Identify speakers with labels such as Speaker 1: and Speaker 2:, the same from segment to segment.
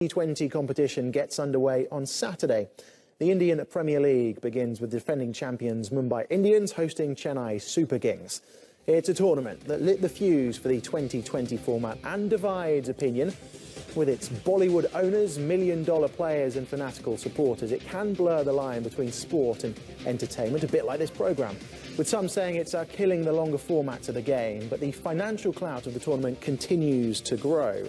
Speaker 1: T20 competition gets underway on Saturday. The Indian Premier League begins with defending champions Mumbai Indians hosting Chennai Super Kings. It's a tournament that lit the fuse for the 2020 format and divides opinion. With its Bollywood owners, million-dollar players and fanatical supporters, it can blur the line between sport and entertainment, a bit like this programme. With some saying it's killing the longer formats of the game, but the financial clout of the tournament continues to grow.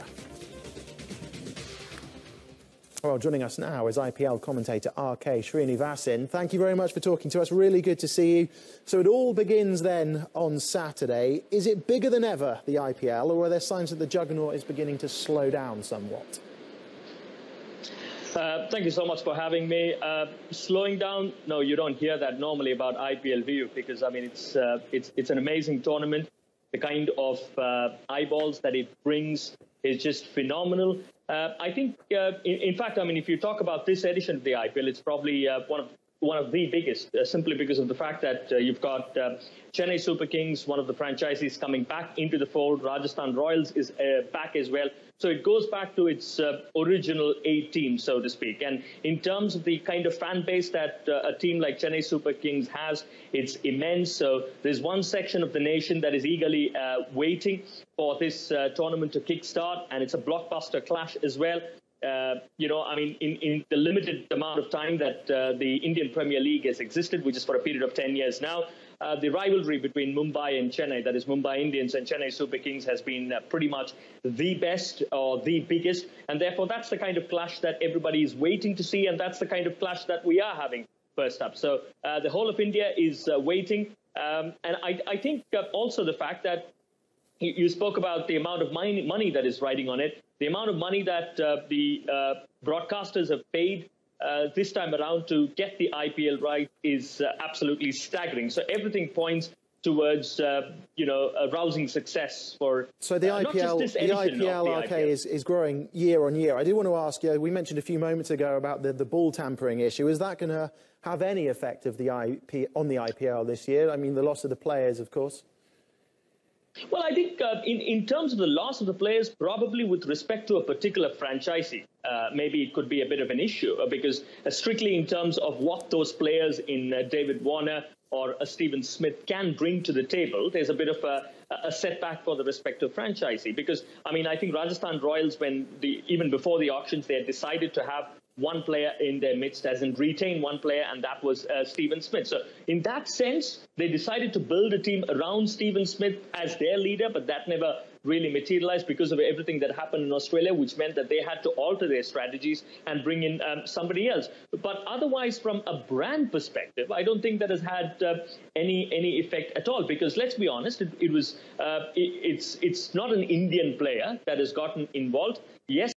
Speaker 1: Well, joining us now is IPL commentator RK Srinivasan. Thank you very much for talking to us. Really good to see you. So it all begins then on Saturday. Is it bigger than ever, the IPL, or are there signs that the juggernaut is beginning to slow down somewhat?
Speaker 2: Thank you so much for having me. Slowing down? No, you don't hear that normally about IPL View because, I mean, it's an amazing tournament. The kind of eyeballs that it brings is just phenomenal. I think, in fact, I mean, if you talk about this edition of the IPL, it's probably one of the biggest, simply because of the fact that you've got Chennai Super Kings, one of the franchises, coming back into the fold. Rajasthan Royals is back as well. So it goes back to its original 8 teams, so to speak. And in terms of the kind of fan base that a team like Chennai Super Kings has, it's immense. So there's one section of the nation that is eagerly waiting for this tournament to kickstart, and it's a blockbuster clash as well. You know, I mean, in the limited amount of time that the Indian Premier League has existed, which is for a period of 10 years now, the rivalry between Mumbai and Chennai, that is Mumbai Indians and Chennai Super Kings, has been pretty much the best or the biggest. And therefore, that's the kind of clash that everybody is waiting to see. And that's the kind of clash that we are having first up. So the whole of India is waiting. And I think also the fact that you spoke about the amount of money that is riding on it. The amount of money that the broadcasters have paid this time around to get the IPL right is absolutely staggering. So everything points towards, you know, a rousing success for.
Speaker 1: So the IPL RK is growing year on year. I do want to ask you, we mentioned a few moments ago about the ball tampering issue. Is that going to have any effect of the on the IPL this year? I mean, the loss of the players, of course.
Speaker 2: Well, I think in terms of the loss of the players, probably with respect to a particular franchisee, maybe it could be a bit of an issue because strictly in terms of what those players in David Warner or Stephen Smith can bring to the table, there's a bit of a setback for the respective franchisee. Because, I mean, I think Rajasthan Royals, even before the auctions, they had decided to have one player in their midst, as in retain one player, and that was Stephen Smith. So in that sense, they decided to build a team around Stephen Smith as their leader, but that never really materialized because of everything that happened in Australia, which meant that they had to alter their strategies and bring in somebody else. But otherwise, from a brand perspective, I don't think that has had any effect at all, because let's be honest, it's not an Indian player that has gotten involved. Yes,